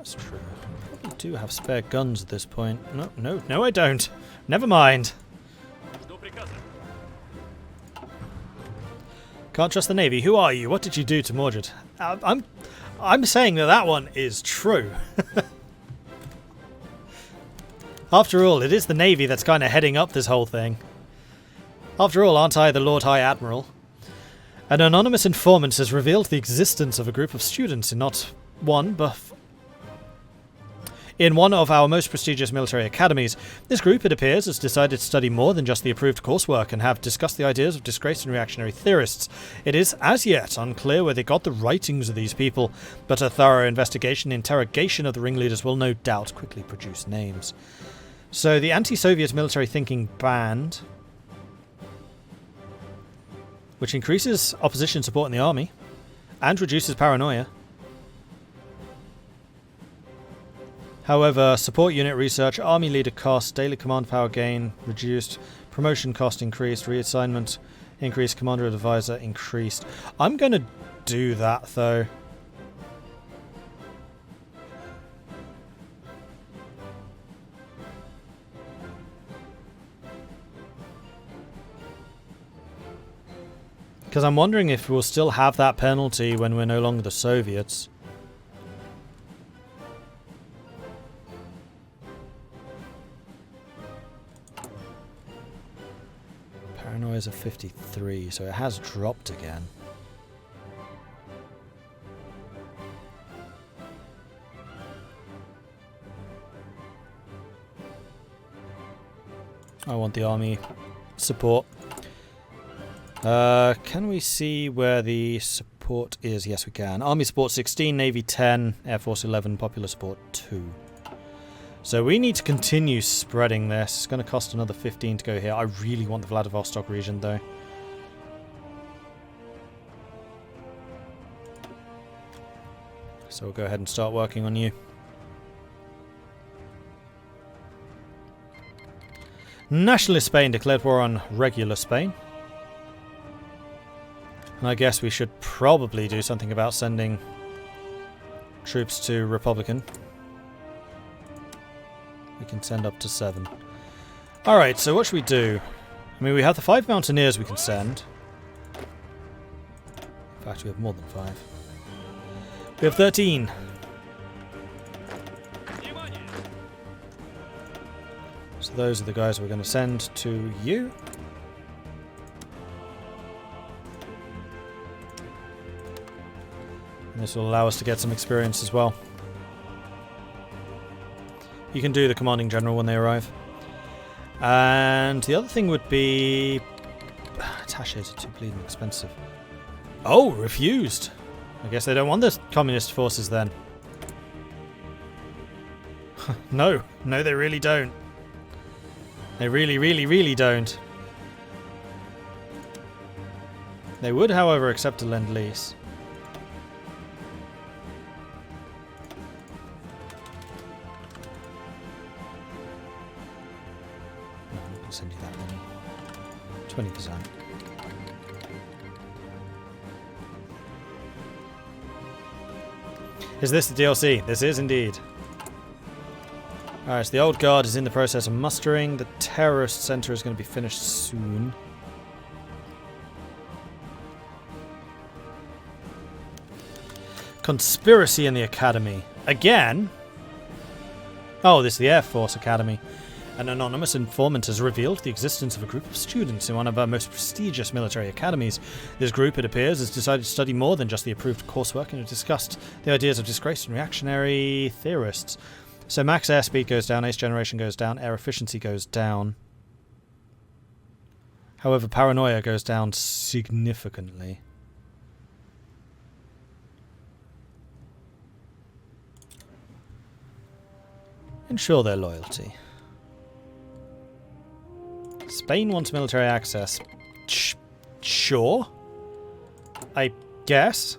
That's true. I probably do have spare guns at this point. No, I don't. Never mind. Can't trust the Navy. Who are you? What did you do to Mordred? I'm saying that one is true. After all, it is the Navy that's kind of heading up this whole thing. After all, aren't I the Lord High Admiral? An anonymous informant has revealed the existence of a group of students in in one of our most prestigious military academies. This group, it appears, has decided to study more than just the approved coursework and have discussed the ideas of disgraced and reactionary theorists. It is, as yet, unclear where they got the writings of these people, but a thorough investigation and interrogation of the ringleaders will no doubt quickly produce names. So, the anti-Soviet military thinking band, which increases opposition support in the army and reduces paranoia. However, support unit research, army leader cost, daily command power gain reduced, promotion cost increased, reassignment increased, commander advisor increased. I'm going to do that though. Because I'm wondering if we'll still have that penalty when we're no longer the Soviets. Paranoia is a 53, so it has dropped again. I want the army support. Can we see where the support is? Yes, we can. Army support 16, Navy 10, Air Force 11, popular support 2. So we need to continue spreading this. It's going to cost another 15 to go here. I really want the Vladivostok region, though. So we'll go ahead and start working on you. Nationalist Spain declared war on regular Spain. And I guess we should probably do something about sending troops to Republican. We can send up to 7. Alright, so what should we do? I mean, we have the 5 mountaineers we can send. In fact, we have more than 5. We have 13. So those are the guys we're going to send to you. And this will allow us to get some experience as well. You can do the commanding general when they arrive. And the other thing would be... Attaches are too bleeding expensive. Oh, refused! I guess they don't want the communist forces then. No, they really don't. They really don't. They would, however, accept a lend-lease. Send you that money. 20%. Is this the DLC? This is indeed. Alright, so the old guard is in the process of mustering. The terrorist center is going to be finished soon. Conspiracy in the academy. Again? Oh, this is the Air Force Academy. An anonymous informant has revealed the existence of a group of students in one of our most prestigious military academies. This group, it appears, has decided to study more than just the approved coursework and have discussed the ideas of disgraced and reactionary theorists. So max airspeed goes down, ace generation goes down, air efficiency goes down. However, paranoia goes down significantly. Ensure their loyalty. Spain wants military access. Sure. I guess.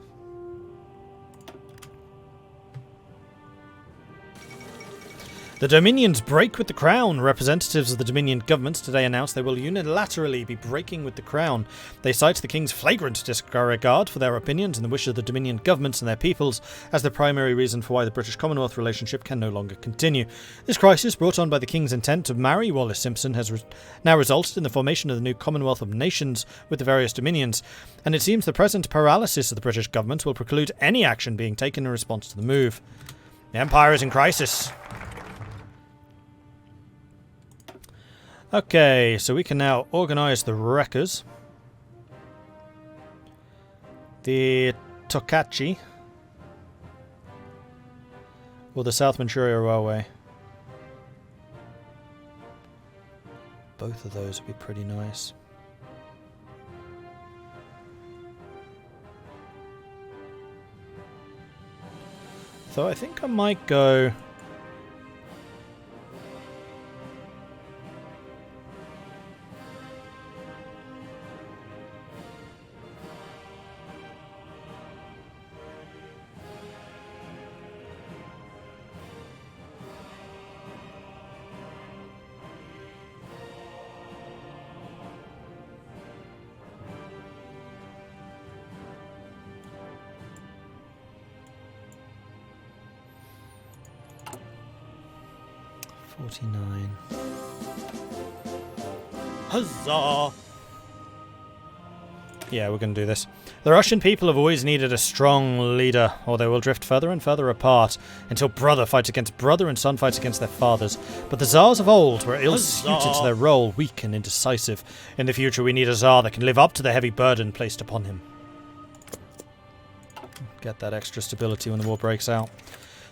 The Dominions break with the Crown. Representatives of the Dominion governments today announced they will unilaterally be breaking with the Crown. They cite the King's flagrant disregard for their opinions and the wish of the Dominion governments and their peoples as the primary reason for why the British Commonwealth relationship can no longer continue. This crisis, brought on by the King's intent to marry Wallis Simpson, has now resulted in the formation of the new Commonwealth of Nations with the various Dominions, and it seems the present paralysis of the British government will preclude any action being taken in response to the move. The Empire is in crisis. Okay, so we can now organise the wreckers. The Tokachi. Or the South Manchuria Railway. Both of those would be pretty nice. So I think I might go... Huzzah! Yeah, we're going to do this. The Russian people have always needed a strong leader, or they will drift further and further apart, until brother fights against brother and son fights against their fathers. But the Tsars of old were ill-suited to their role, weak and indecisive. In the future we need a Tsar that can live up to the heavy burden placed upon him. Get that extra stability when the war breaks out.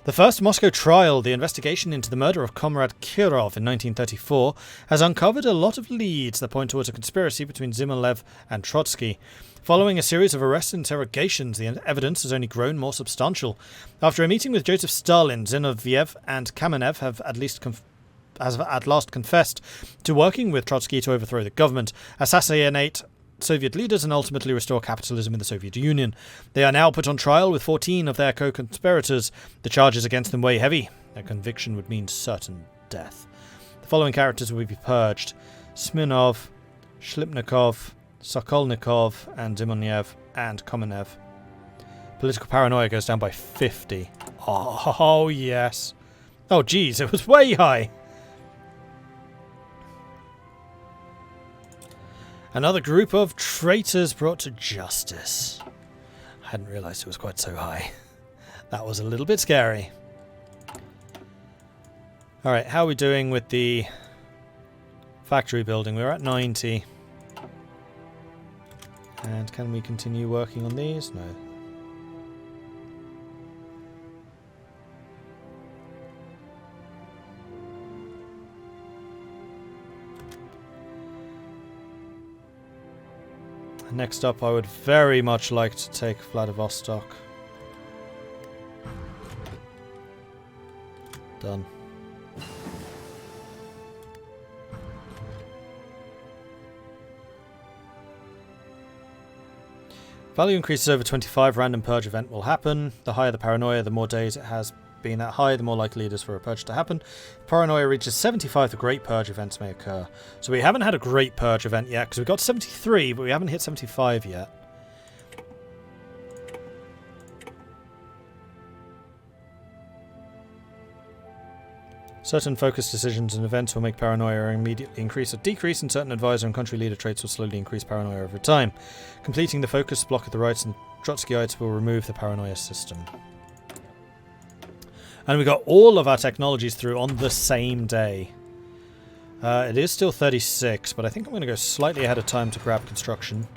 The first Moscow trial, the investigation into the murder of Comrade Kirov in 1934, has uncovered a lot of leads that point towards a conspiracy between Zimmerlev and Trotsky. Following a series of arrests and interrogations, the evidence has only grown more substantial. After a meeting with Joseph Stalin, Zinoviev and Kamenev have at last confessed to working with Trotsky to overthrow the government, assassinate Soviet leaders and ultimately restore capitalism in the Soviet Union. They are now put on trial with 14 of their co-conspirators. The charges against them weigh heavy. Their conviction would mean certain death. The following characters will be purged: Smirnov, Shlipnikov, Sokolnikov, and Zimoniev, and Kamenev. Political paranoia goes down by 50. Oh, yes. Oh, geez, it was way high. Another group of traitors brought to justice. I hadn't realised it was quite so high. That was a little bit scary. Alright, how are we doing with the factory building? We're at 90. And can we continue working on these? No. Next up, I would very much like to take Vladivostok. Done. Value increases over 25, random purge event will happen. The higher the paranoia, the more days it has been that high, the more likely it is for a purge to happen. If paranoia reaches 75, the great purge events may occur. So we haven't had a great purge event yet, because we got 73, but we haven't hit 75 yet. Certain focus decisions and events will make paranoia immediately increase or decrease, and certain advisor and country leader traits will slowly increase paranoia over time. Completing the focus block of the rights and Trotskyites will remove the paranoia system. And we got all of our technologies through on the same day. It is still 36, but I think I'm going to go slightly ahead of time to grab construction.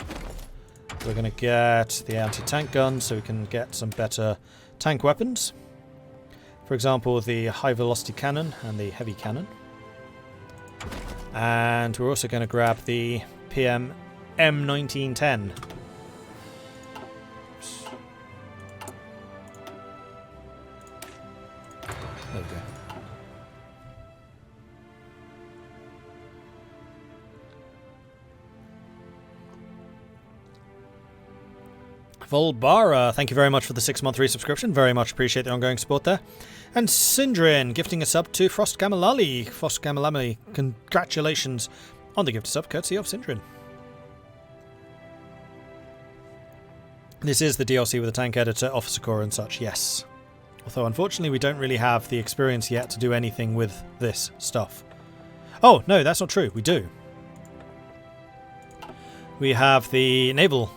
We're going to get the anti-tank gun so we can get some better tank weapons. For example, the high-velocity cannon and the heavy cannon. And we're also going to grab the PM M1910. There we go. Volbara, thank you very much for the 6-month resubscription. Very much appreciate the ongoing support there. And Sindrin, gifting a sub to Frost Gamalali. Frost Gamalali, congratulations on the gift sub, courtesy of Sindrin. This is the DLC with the tank editor, officer core and such, yes. Although unfortunately we don't really have the experience yet to do anything with this stuff. Oh, no, that's not true. We do. We have the naval.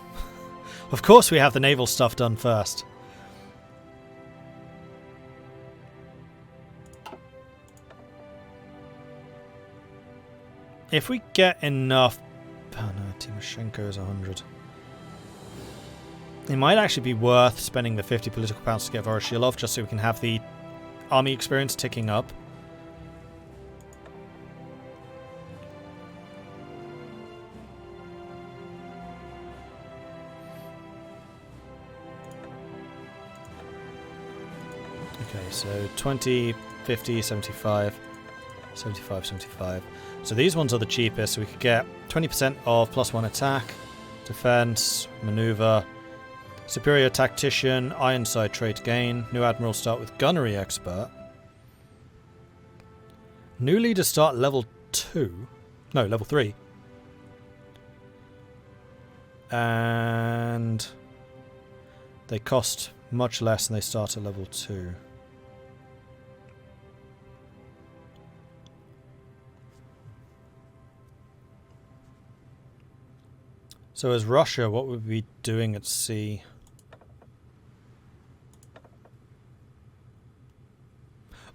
Of course we have the naval stuff done first. If we get enough... Oh no, Timoshenko is 100. It might actually be worth spending the 50 political pounds to get Voroshilov, just so we can have the army experience ticking up. Okay, so 20, 50, 75, 75, 75. So these ones are the cheapest, so we could get 20% of +1 attack, defense, maneuver, superior tactician, Ironside trait gain, new admiral start with gunnery expert. New leaders start level 2. No, level 3. And they cost much less and they start at level 2. So as Russia, what would we be doing at sea?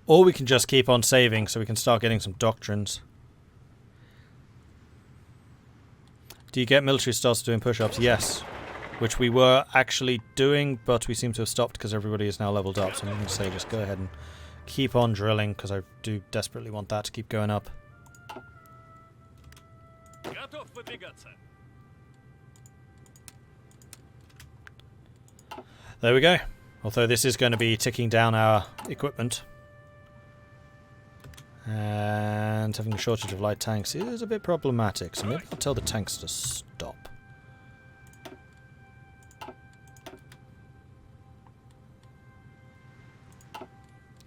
Or we can just keep on saving so we can start getting some doctrines. Do you get military stars doing push-ups? Yes. Which we were actually doing, but we seem to have stopped because everybody is now leveled up. So I'm going to say just go ahead and keep on drilling because I do desperately want that to keep going up. There we go. Although this is going to be ticking down our equipment. And having a shortage of light tanks is a bit problematic, so maybe I'll tell the tanks to stop.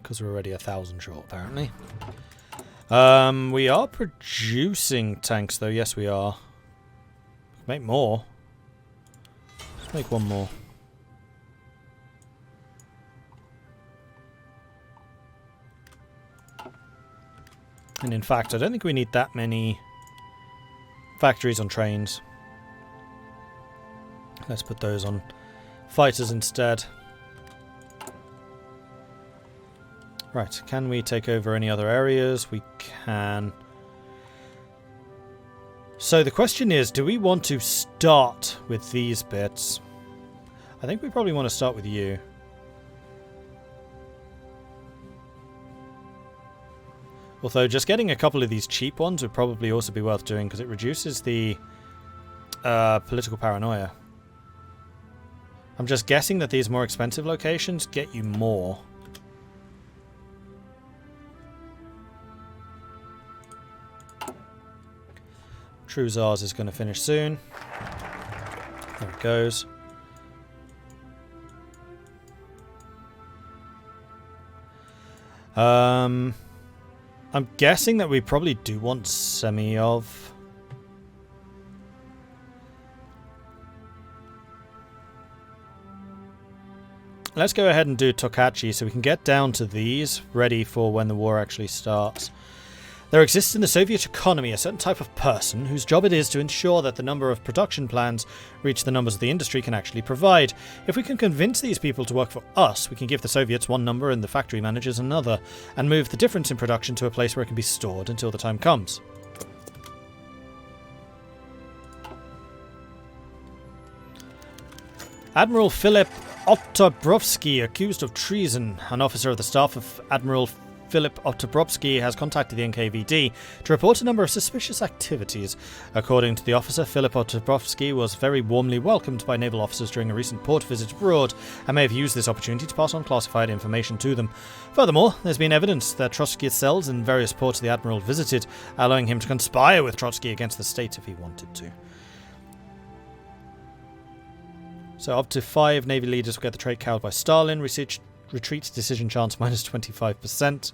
Because we're already 1,000 short, apparently. We are producing tanks, though. Yes, we are. Make more. Let's make one more. And in fact, I don't think we need that many factories on trains. Let's put those on fighters instead. Right, can we take over any other areas? We can. So the question is, do we want to start with these bits? I think we probably want to start with you. Although just getting a couple of these cheap ones would probably also be worth doing because it reduces the political paranoia. I'm just guessing that these more expensive locations get you more. True Tsars is going to finish soon. There it goes. I'm guessing that we probably do want Semyov. Let's go ahead and do Tokachi so we can get down to these, ready for when the war actually starts. There exists in the Soviet economy a certain type of person whose job it is to ensure that the number of production plans reach the numbers the industry can actually provide. If we can convince these people to work for us, we can give the Soviets one number and the factory managers another, and move the difference in production to a place where it can be stored until the time comes. Admiral Philip Otobrovsky, accused of treason. An officer of the staff of Admiral Philip Otobrovsky has contacted the NKVD to report a number of suspicious activities. According to the officer, Philip Otobrovsky was very warmly welcomed by naval officers during a recent port visit abroad and may have used this opportunity to pass on classified information to them. Furthermore, there's been evidence that Trotsky's cells in various ports the Admiral visited, allowing him to conspire with Trotsky against the state if he wanted to. So up to 5 Navy leaders will get the trait cowed by Stalin. Retreat decision chance minus 25%.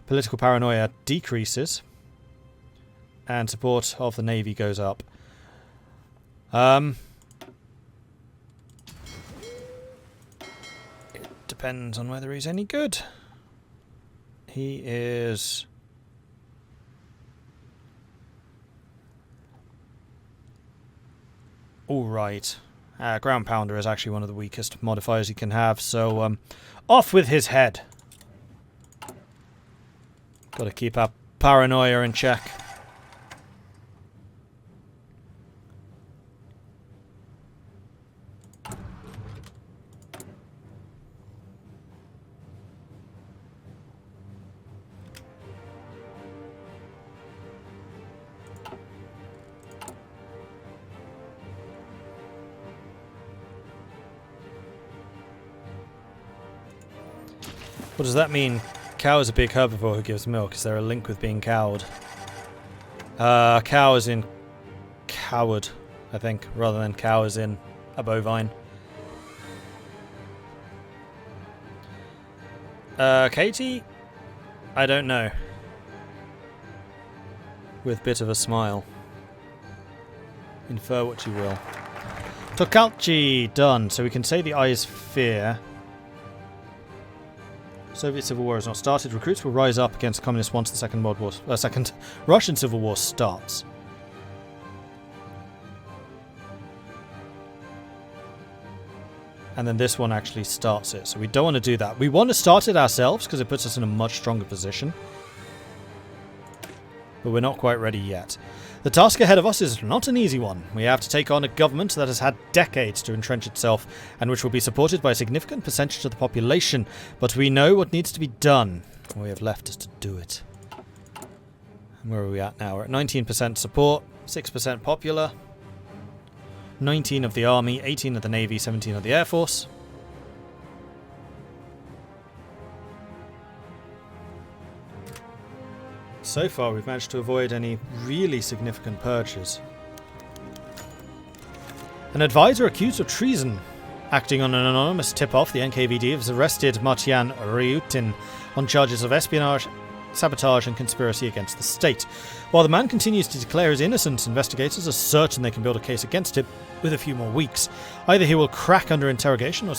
Political paranoia decreases. And support of the Navy goes up. It depends on whether he's any good. He is... Alright. Ground Pounder is actually one of the weakest modifiers he can have, so off with his head. Got to keep our paranoia in check. What does that mean? Cow is a big herbivore who gives milk. Is there a link with being cowed? Cow is in coward, I think, rather than cow is in a bovine. Katie? I don't know. With bit of a smile. Infer what you will. Tokalchi, done. So we can say the eyes fear. Soviet Civil War has not started. Recruits will rise up against communists once the Second Russian Civil War starts. And then this one actually starts it. So we don't want to do that. We want to start it ourselves because it puts us in a much stronger position. But we're not quite ready yet. The task ahead of us is not an easy one. We have to take on a government that has had decades to entrench itself and which will be supported by a significant percentage of the population. But we know what needs to be done. We have left us to do it. And where are we at now? We're at 19% support, 6% popular, 19 of the army, 18 of the navy, 17 of the air force. So far, we've managed to avoid any really significant purges. An advisor accused of treason. Acting on an anonymous tip-off, the NKVD has arrested Martian Ryutin on charges of espionage, sabotage and conspiracy against the state. While the man continues to declare his innocence, investigators are certain they can build a case against him with a few more weeks. Either he will crack under interrogation or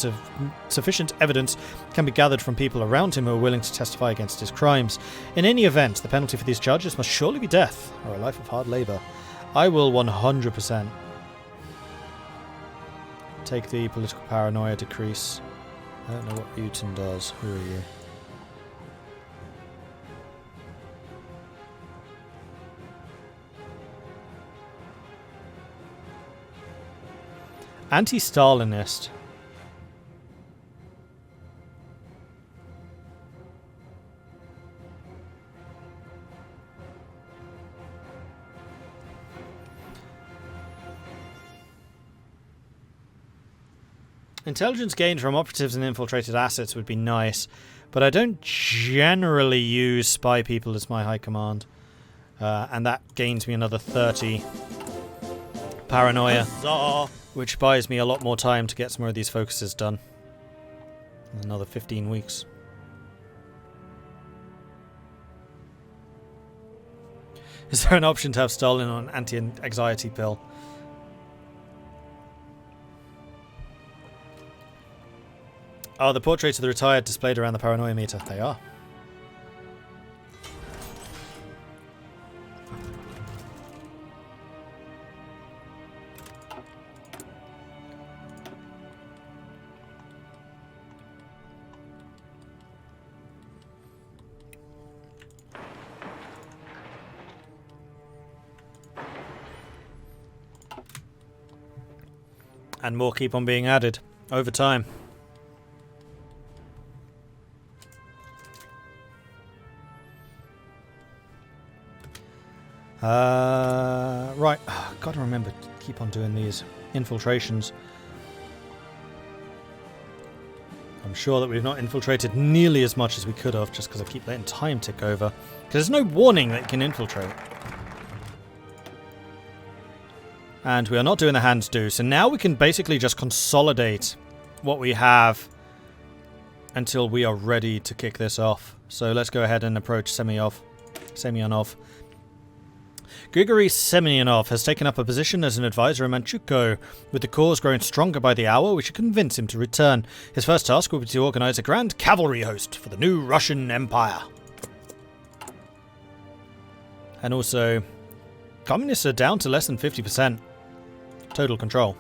sufficient evidence can be gathered from people around him who are willing to testify against his crimes. In any event, the penalty for these charges must surely be death or a life of hard labour. I will 100% take the political paranoia decrease. I don't know what Uton does. Who are you? Anti-Stalinist. Intelligence gained from operatives and infiltrated assets would be nice, but I don't generally use spy people as my high command. And that gains me another 30 paranoia. Which buys me a lot more time to get some more of these focuses done. Another 15 weeks. Is there an option to have Stalin on an anti-anxiety pill? Oh, the portraits of the retired displayed around the paranoia meter. They are. And more keep on being added over time. Right. Gotta remember to keep on doing these infiltrations. I'm sure that we've not infiltrated nearly as much as we could have just because I keep letting time tick over. Because there's no warning that you can infiltrate. And we are not doing the hands do. So now we can basically just consolidate what we have until we are ready to kick this off. So let's go ahead and approach Semyonov. Grigory Semyonov has taken up a position as an advisor in Manchukuo. With the cause growing stronger by the hour, we should convince him to return. His first task will be to organize a grand cavalry host for the new Russian Empire. And also, communists are down to less than 50% total control.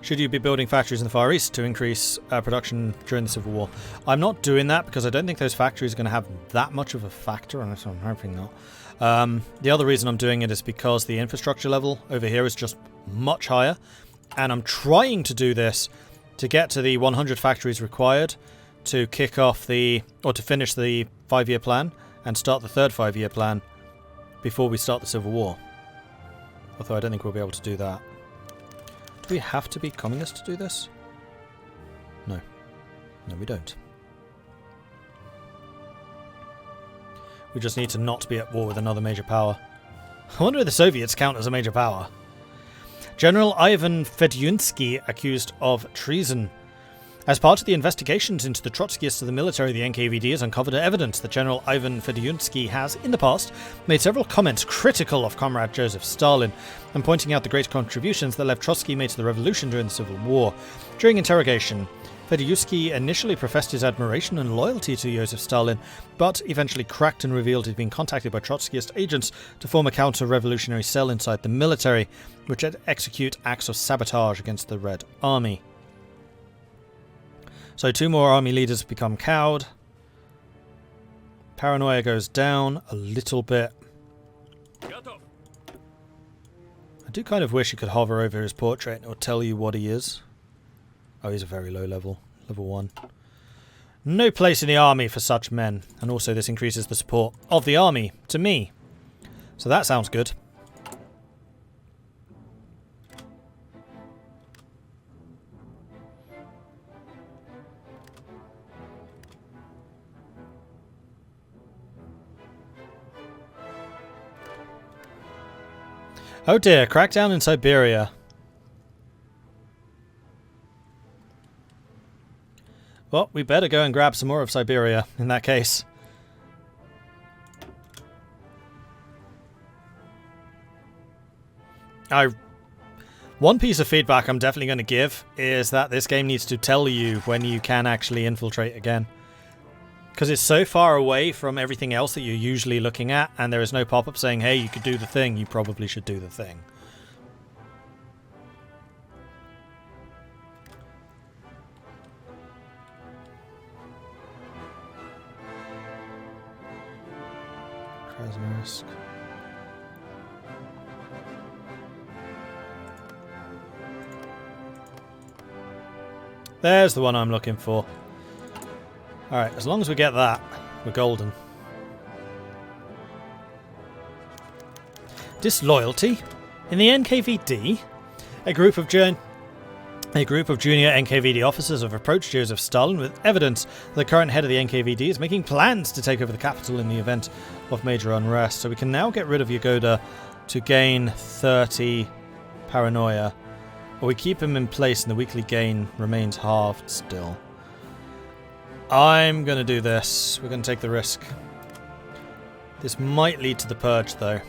Should you be building factories in the Far East to increase production during the Civil War? I'm not doing that because I don't think those factories are going to have that much of a factor, unless I'm hoping not. The other reason I'm doing it is because the infrastructure level over here is just much higher, and I'm trying to do this to get to the 100 factories required to kick off to finish the 5-year plan and start the third 5-year plan before we start the Civil War. Although I don't think we'll be able to do that. Do we have to be communist to do this? No. No, we don't. We just need to not be at war with another major power. I wonder if the Soviets count as a major power. General Ivan Fedinsky accused of treason. As part of the investigations into the Trotskyists of the military, the NKVD has uncovered evidence that General Ivan Fedinsky has, in the past, made several comments critical of Comrade Joseph Stalin, and pointing out the great contributions that Lev Trotsky made to the revolution during the Civil War. During interrogation, Fedinsky initially professed his admiration and loyalty to Joseph Stalin, but eventually cracked and revealed he'd been contacted by Trotskyist agents to form a counter-revolutionary cell inside the military, which would execute acts of sabotage against the Red Army. So 2 more army leaders become cowed. Paranoia goes down a little bit. I do kind of wish you could hover over his portrait and it will tell you what he is. Oh, he's a very low level. Level 1. No place in the army for such men. And also this increases the support of the army to me. So that sounds good. Oh dear, crackdown in Siberia. Well, we better go and grab some more of Siberia in that case. One piece of feedback I'm definitely going to give is that this game needs to tell you when you can actually infiltrate again. Because it's so far away from everything else that you're usually looking at, and there is no pop-up saying, hey, you could do the thing, you probably should do the thing. Krasnoyarsk. There's the one I'm looking for. Alright, as long as we get that, we're golden. Disloyalty? In the NKVD? A group of junior NKVD officers have approached Joseph Stalin with evidence that the current head of the NKVD is making plans to take over the capital in the event of major unrest. So we can now get rid of Yagoda to gain 30 paranoia. Or we keep him in place and the weekly gain remains halved still. I'm going to do this. We're going to take the risk. This might lead to the purge, though.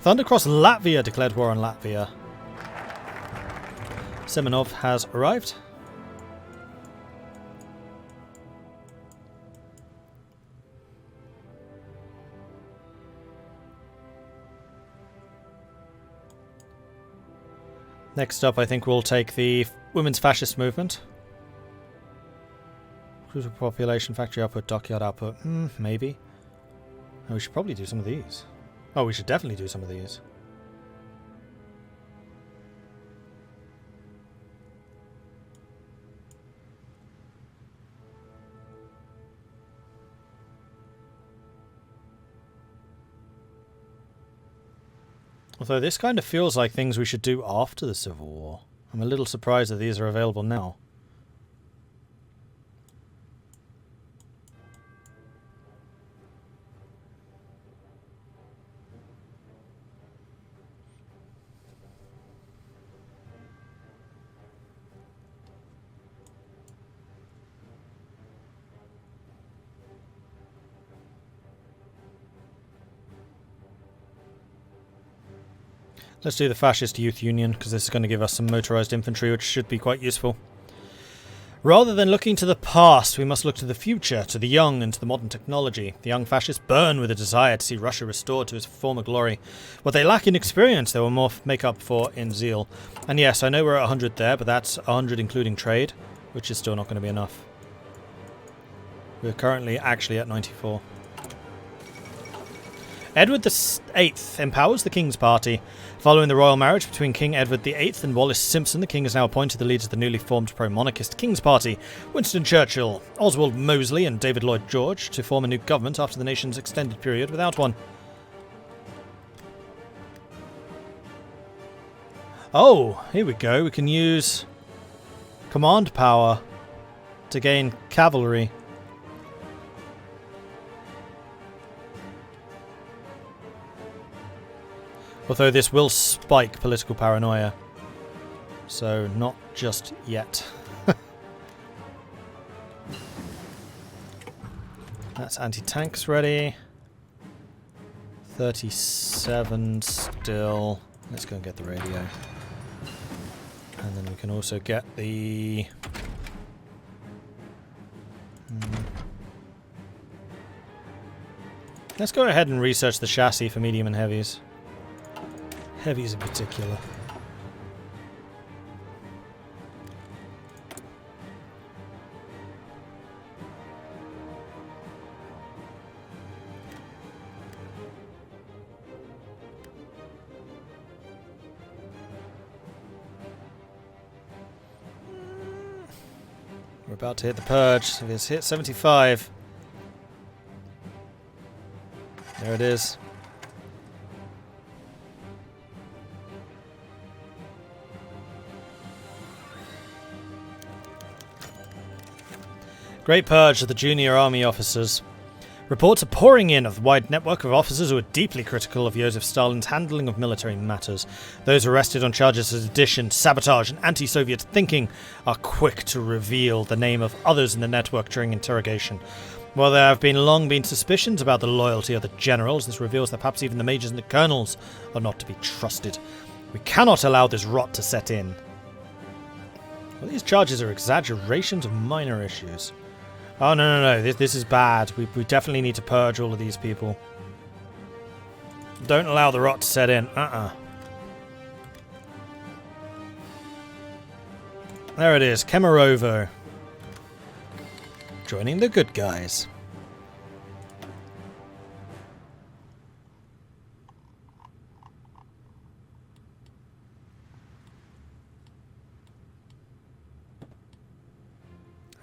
Thundercross Latvia declared war on Latvia. Semenov has arrived. Next up, I think we'll take the women's fascist movement. Cruiser population, factory output, dockyard output. Maybe. Oh, we should probably do some of these. Oh, we should definitely do some of these. Although this kind of feels like things we should do after the Civil War. I'm a little surprised that these are available now. Let's do the Fascist Youth Union, because this is going to give us some motorized infantry, which should be quite useful. Rather than looking to the past, we must look to the future, to the young and to the modern technology. The young fascists burn with a desire to see Russia restored to its former glory. What they lack in experience, they will more make up for in zeal. And yes, I know we're at 100 there, but that's 100 including trade, which is still not going to be enough. We're currently actually at 94. Edward VIII empowers the King's Party. Following the royal marriage between King Edward VIII and Wallace Simpson, the King has now appointed the leaders of the newly formed pro-monarchist King's Party, Winston Churchill, Oswald Mosley and David Lloyd George, to form a new government after the nation's extended period without one. Oh, here we go. We can use command power to gain cavalry. Although this will spike political paranoia. So, not just yet. That's anti-tanks ready. 37 still. Let's go and get the radio. And then we can also get the... Let's go ahead and research the chassis for medium and heavies. Heavies in particular. We're about to hit the purge. So it's hit 75. There it is. Great purge of the junior army officers. Reports are pouring in of the wide network of officers who are deeply critical of Joseph Stalin's handling of military matters. Those arrested on charges of sedition, sabotage, and anti-Soviet thinking are quick to reveal the name of others in the network during interrogation. While there have long been suspicions about the loyalty of the generals, this reveals that perhaps even the majors and the colonels are not to be trusted. We cannot allow this rot to set in. Well, these charges are exaggerations of minor issues. Oh, no. This is bad. We definitely need to purge all of these people. Don't allow the rot to set in. There it is. Kemerovo. Joining the good guys.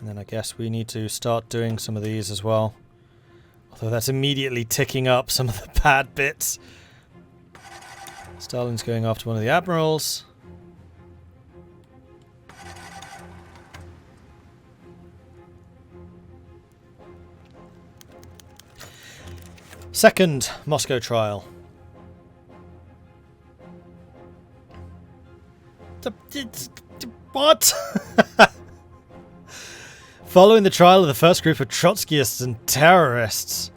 And then I guess we need to start doing some of these as well. Although that's immediately ticking up some of the bad bits. Stalin's going after one of the admirals. Second Moscow trial. What? Following the trial of the first group of Trotskyists and terrorists,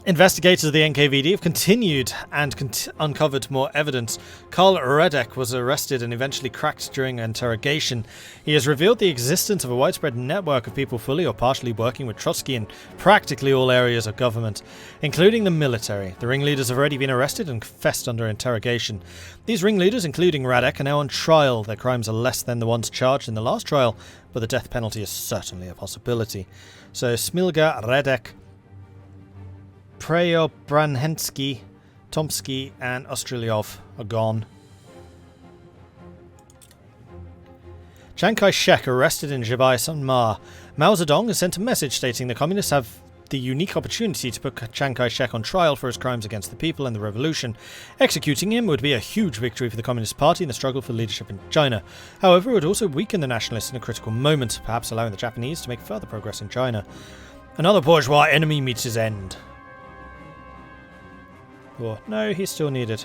investigators of the NKVD have continued and uncovered more evidence. Karl Radek was arrested and eventually cracked during interrogation. He has revealed the existence of a widespread network of people fully or partially working with Trotsky in practically all areas of government, including the military. The ringleaders have already been arrested and confessed under interrogation. These ringleaders, including Radek, are now on trial. Their crimes are less than the ones charged in the last trial, but the death penalty is certainly a possibility. So Smilga, Radek, Preobrazhensky, Tomsky, and Ostryov are gone. Chiang Kai-shek arrested in Zhivai-San-Ma. Mao Zedong has sent a message stating the communists have the unique opportunity to put Chiang Kai-shek on trial for his crimes against the people and the revolution. Executing him would be a huge victory for the Communist Party in the struggle for leadership in China. However, it would also weaken the nationalists in a critical moment, perhaps allowing the Japanese to make further progress in China. Another bourgeois enemy meets his end. Oh, no, he's still needed.